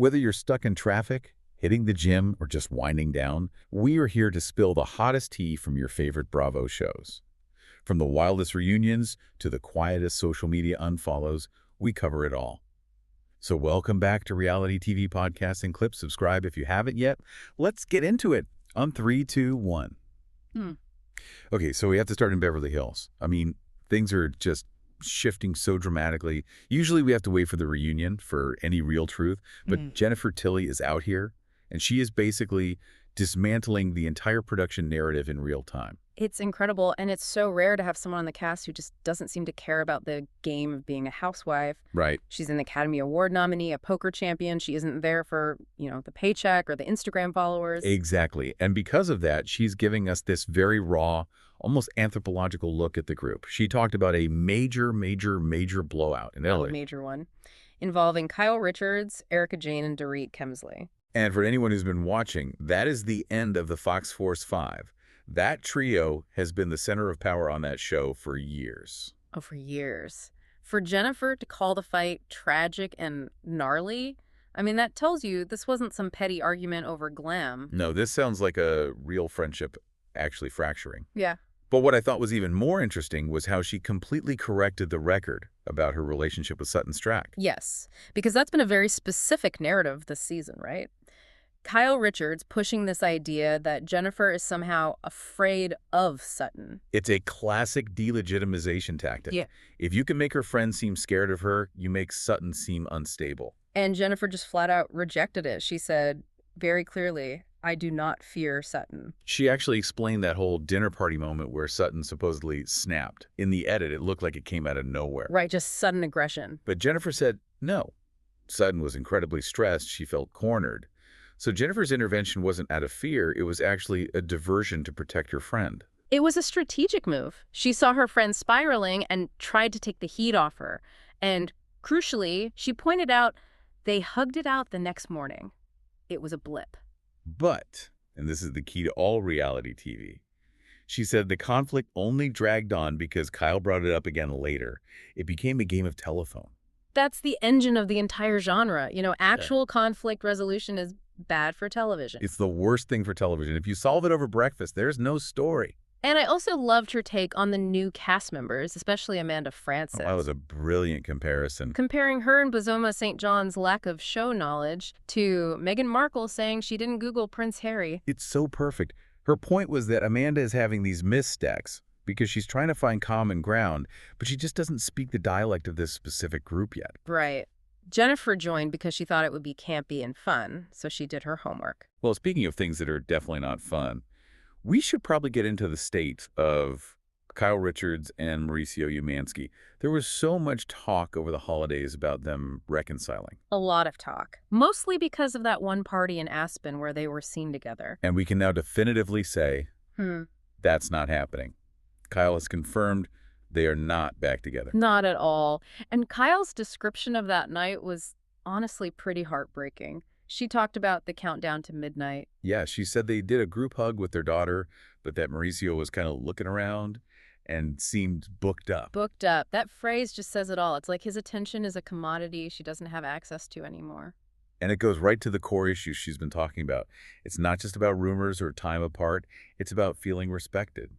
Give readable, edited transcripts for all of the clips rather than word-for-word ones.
Whether you're stuck in traffic, hitting the gym, or just winding down, we are here to spill the hottest tea from your favorite Bravo shows. From the wildest reunions to the quietest social media unfollows, we cover it all. So welcome back to Reality TV Podcasts and Clips. Subscribe if you haven't yet. Let's get into it on 3, 2, 1. Okay, so we have to start in Beverly Hills. I mean, things are just shifting so dramatically. Usually we have to wait for the reunion for any real truth, but Jennifer Tilly is out here, and she is basically dismantling the entire production narrative in real time. It's incredible, and it's so rare to have someone on the cast who just doesn't seem to care about the game of being a housewife. Right. She's an Academy Award nominee, a poker champion. She isn't there for, the paycheck or the Instagram followers. Exactly. And because of that, she's giving us this very raw, almost anthropological look at the group. She talked about a major blowout in LA. A major one, involving Kyle Richards, Erica Jane, and Dorit Kemsley. And for anyone who's been watching, that is the end of the Fox Force 5. That trio has been the center of power on that show for years. Oh, for years. For Jennifer to call the fight tragic and gnarly, I mean, that tells you this wasn't some petty argument over glam. No, this sounds like a real friendship actually fracturing. Yeah. But what I thought was even more interesting was how she completely corrected the record about her relationship with Sutton Strack. Yes, because that's been a very specific narrative this season, right? Kyle Richards pushing this idea that Jennifer is somehow afraid of Sutton. It's a classic delegitimization tactic. Yeah. If you can make her friends seem scared of her, you make Sutton seem unstable. And Jennifer just flat out rejected it. She said very clearly, I do not fear Sutton. She actually explained that whole dinner party moment where Sutton supposedly snapped. In the edit, it looked like it came out of nowhere. Right, just sudden aggression. But Jennifer said no. Sutton was incredibly stressed. She felt cornered. So Jennifer's intervention wasn't out of fear. It was actually a diversion to protect her friend. It was a strategic move. She saw her friend spiraling and tried to take the heat off her. And crucially, she pointed out they hugged it out the next morning. It was a blip. But, and this is the key to all reality TV, she said the conflict only dragged on because Kyle brought it up again later. It became a game of telephone. That's the engine of the entire genre. Actual conflict resolution is bad for television. It's the worst thing for television. If you solve it over breakfast, there's no story. And I also loved her take on the new cast members, especially Amanda Frances. Oh, that was a brilliant comparison. Comparing her and Bozoma St. John's lack of show knowledge to Meghan Markle saying she didn't Google Prince Harry. It's so perfect. Her point was that Amanda is having these misstacks because she's trying to find common ground, but she just doesn't speak the dialect of this specific group yet. Right. Jennifer joined because she thought it would be campy and fun, so she did her homework. Well, speaking of things that are definitely not fun, we should probably get into the state of Kyle Richards and Mauricio Umansky. There was so much talk over the holidays about them reconciling. A lot of talk, mostly because of that one party in Aspen where they were seen together. And we can now definitively say that's not happening. Kyle has confirmed they are not back together. Not at all. And Kyle's description of that night was honestly pretty heartbreaking. She talked about the countdown to midnight. Yeah, she said they did a group hug with their daughter, but that Mauricio was kind of looking around and seemed booked up. Booked up. That phrase just says it all. It's like his attention is a commodity she doesn't have access to anymore. And it goes right to the core issues she's been talking about. It's not just about rumors or time apart. It's about feeling respected.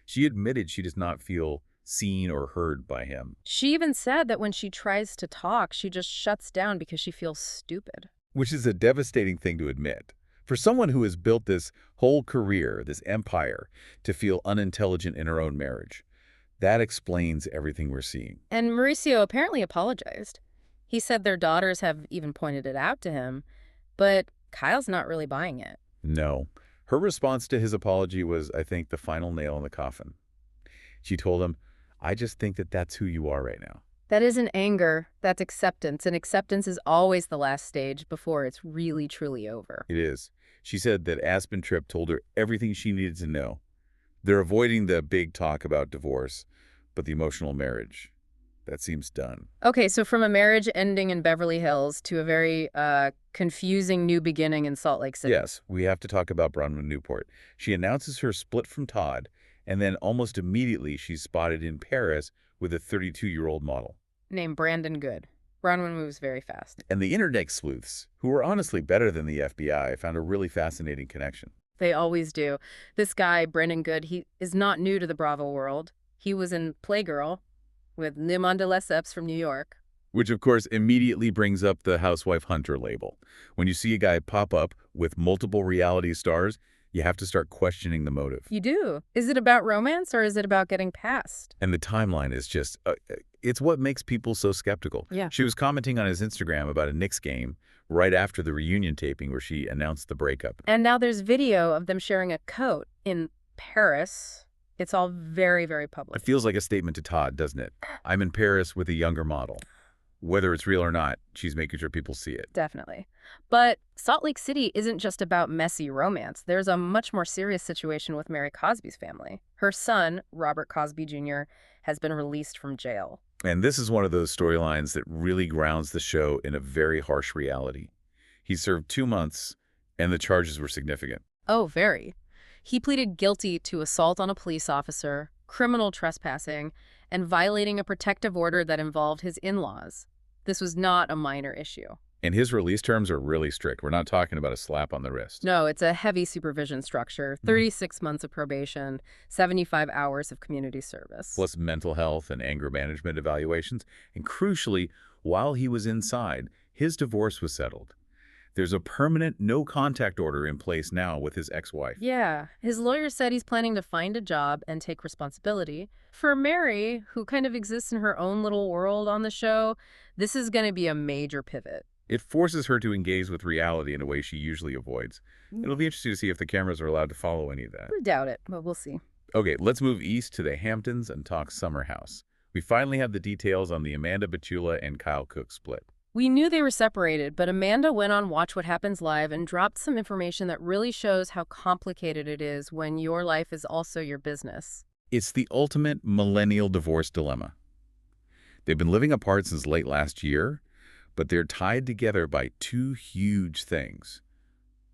She admitted she does not feel seen or heard by him. She even said that when she tries to talk, she just shuts down because she feels stupid. Which is a devastating thing to admit. For someone who has built this whole career, this empire, to feel unintelligent in her own marriage, that explains everything we're seeing. And Mauricio apparently apologized. He said their daughters have even pointed it out to him, but Kyle's not really buying it. No. Her response to his apology was, I think, the final nail in the coffin. She told him, I just think that that's who you are right now. That isn't anger, that's acceptance, and acceptance is always the last stage before it's really, truly over. It is. She said that Aspen trip told her everything she needed to know. They're avoiding the big talk about divorce, but the emotional marriage, that seems done. Okay, so from a marriage ending in Beverly Hills to a very confusing new beginning in Salt Lake City. Yes, we have to talk about Bronwyn Newport. She announces her split from Todd, and then almost immediately she's spotted in Paris with a 32-year-old model. Named Brandon Good. Bronwyn moves very fast. And the internet sleuths, who were honestly better than the FBI, found a really fascinating connection. They always do. This guy, Brendan Good, he is not new to the Bravo world. He was in Playgirl with Nimon de Lesseps from New York. Which, of course, immediately brings up the Housewife Hunter label. When you see a guy pop up with multiple reality stars, you have to start questioning the motive. You do. Is it about romance or is it about getting past? And the timeline is just, it's what makes people so skeptical. Yeah. She was commenting on his Instagram about a Knicks game right after the reunion taping where she announced the breakup. And now there's video of them sharing a coat in Paris. It's all very, very public. It feels like a statement to Todd, doesn't it? I'm in Paris with a younger model. Whether it's real or not, she's making sure people see it. Definitely. But Salt Lake City isn't just about messy romance. There's a much more serious situation with Mary Cosby's family. Her son, Robert Cosby Jr., has been released from jail. And this is one of those storylines that really grounds the show in a very harsh reality. He served 2 months, and the charges were significant. Oh, very. He pleaded guilty to assault on a police officer, criminal trespassing, and violating a protective order that involved his in-laws. This was not a minor issue. And his release terms are really strict. We're not talking about a slap on the wrist. No, it's a heavy supervision structure, 36 months of probation, 75 hours of community service. Plus mental health and anger management evaluations. And crucially, while he was inside, his divorce was settled. There's a permanent no-contact order in place now with his ex-wife. Yeah, his lawyer said he's planning to find a job and take responsibility. For Mary, who kind of exists in her own little world on the show, this is going to be a major pivot. It forces her to engage with reality in a way she usually avoids. It'll be interesting to see if the cameras are allowed to follow any of that. I doubt it, but we'll see. Okay, let's move east to the Hamptons and talk Summer House. We finally have the details on the Amanda Batula and Kyle Cook split. We knew they were separated, but Amanda went on Watch What Happens Live and dropped some information that really shows how complicated it is when your life is also your business. It's the ultimate millennial divorce dilemma. They've been living apart since late last year, but they're tied together by two huge things: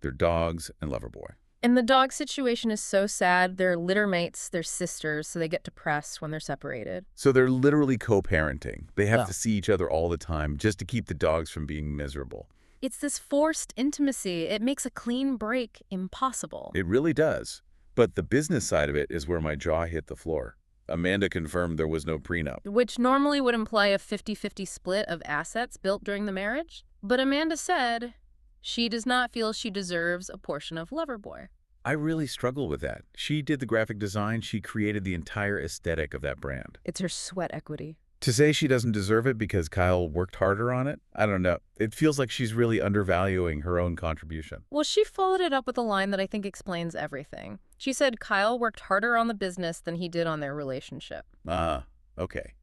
their dogs and Loverboy. And the dog situation is so sad. They're litter mates, they're sisters, so they get depressed when they're separated. So they're literally co-parenting. They have Yeah. to see each other all the time just to keep the dogs from being miserable. It's this forced intimacy. It makes a clean break impossible. It really does. But the business side of it is where my jaw hit the floor. Amanda confirmed there was no prenup. Which normally would imply a 50-50 split of assets built during the marriage. But Amanda said she does not feel she deserves a portion of Loverboy. I really struggle with that. She did the graphic design. She created the entire aesthetic of that brand. It's her sweat equity. To say she doesn't deserve it because Kyle worked harder on it, I don't know. It feels like she's really undervaluing her own contribution. Well, she followed it up with a line that I think explains everything. She said Kyle worked harder on the business than he did on their relationship. Okay.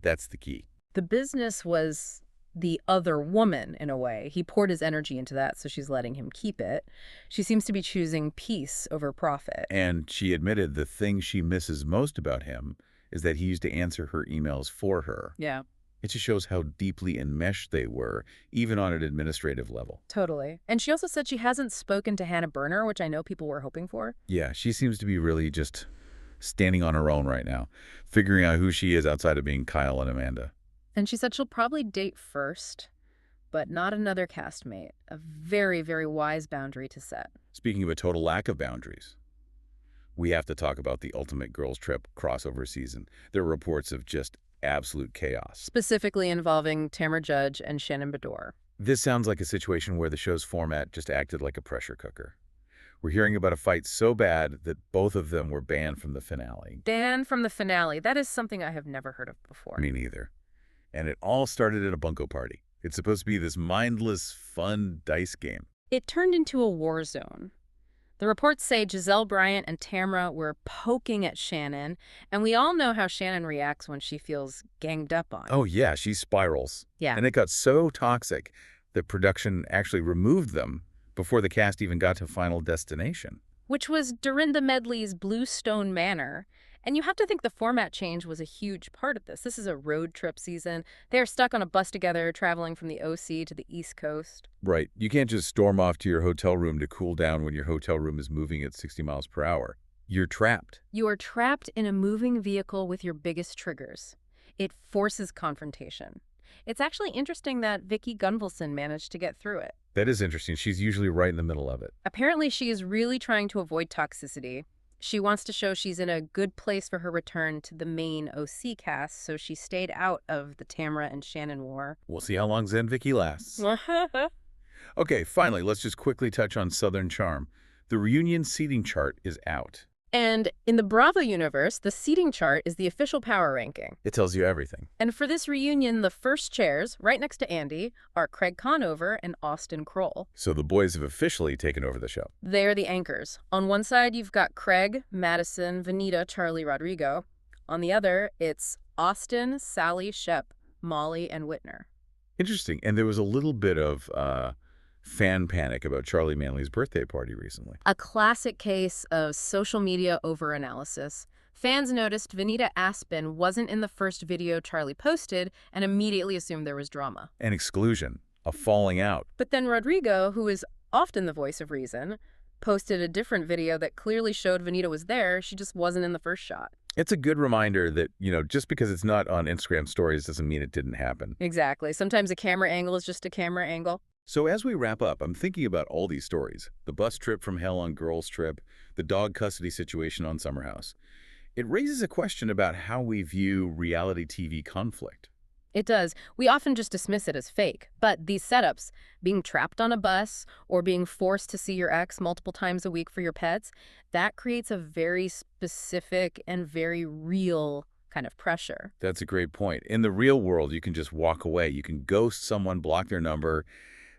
That's the key. The business was the other woman, in a way. He poured his energy into that, so she's letting him keep it. She seems to be choosing peace over profit. And she admitted the thing she misses most about him is that he used to answer her emails for her. Yeah. It just shows how deeply enmeshed they were, even on an administrative level. Totally. And she also said she hasn't spoken to Hannah Berner, which I know people were hoping for. Yeah, she seems to be really just standing on her own right now, figuring out who she is outside of being Kyle and Amanda. And she said she'll probably date first, but not another castmate. A very, very wise boundary to set. Speaking of a total lack of boundaries, we have to talk about the Ultimate Girls Trip crossover season. There are reports of just absolute chaos. Specifically involving Tamra Judge and Shannon Bedore. This sounds like a situation where the show's format just acted like a pressure cooker. We're hearing about a fight so bad that both of them were banned from the finale. Banned from the finale. That is something I have never heard of before. Me neither. And it all started at a bunko party. It's supposed to be this mindless, fun dice game. It turned into a war zone. The reports say Giselle Bryant and Tamra were poking at Shannon, and we all know how Shannon reacts when she feels ganged up on. Oh yeah, she spirals. Yeah. And it got so toxic that production actually removed them before the cast even got to Final Destination. Which was Dorinda Medley's Bluestone Manor. And you have to think the format change was a huge part of this. This is a road trip season. They're stuck on a bus together, traveling from the OC to the East Coast. Right. You can't just storm off to your hotel room to cool down when your hotel room is moving at 60 miles per hour. You're trapped. You are trapped in a moving vehicle with your biggest triggers. It forces confrontation. It's actually interesting that Vicky Gunvalson managed to get through it. That is interesting. She's usually right in the middle of it. Apparently, she is really trying to avoid toxicity. She wants to show she's in a good place for her return to the main OC cast, so she stayed out of the Tamra and Shannon war. We'll see how long Zen Vicky lasts. Okay, finally, let's just quickly touch on Southern Charm. The reunion seating chart is out. And in the Bravo universe, the seating chart is the official power ranking. It tells you everything. And for this reunion, the first chairs, right next to Andy, are Craig Conover and Austin Kroll. So the boys have officially taken over the show. They're the anchors. On one side, you've got Craig, Madison, Vanita, Charlie, Rodrigo. On the other, it's Austin, Sally, Shep, Molly, and Whitner. Interesting. And there was a little bit of fan panic about Charlie Manley's birthday party recently. A classic case of social media over-analysis. Fans noticed Vanita Aspen wasn't in the first video Charlie posted and immediately assumed there was drama. An exclusion, a falling out. But then Rodrigo, who is often the voice of reason, posted a different video that clearly showed Vanita was there, she just wasn't in the first shot. It's a good reminder that, just because it's not on Instagram stories doesn't mean it didn't happen. Exactly. Sometimes a camera angle is just a camera angle. So as we wrap up, I'm thinking about all these stories. The bus trip from hell on Girls Trip, the dog custody situation on Summer House. It raises a question about how we view reality TV conflict. It does. We often just dismiss it as fake. But these setups, being trapped on a bus or being forced to see your ex multiple times a week for your pets, that creates a very specific and very real kind of pressure. That's a great point. In the real world, you can just walk away. You can ghost someone, block their number.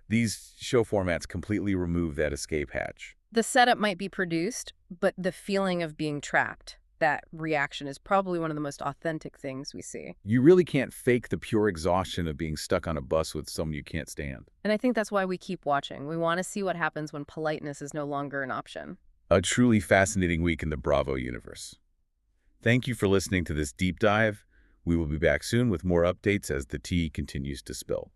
These show formats completely remove that escape hatch. The setup might be produced, but the feeling of being trapped, that reaction is probably one of the most authentic things we see. You really can't fake the pure exhaustion of being stuck on a bus with someone you can't stand. And I think that's why we keep watching. We want to see what happens when politeness is no longer an option. A truly fascinating week in the Bravo universe. Thank you for listening to this deep dive. We will be back soon with more updates as the tea continues to spill.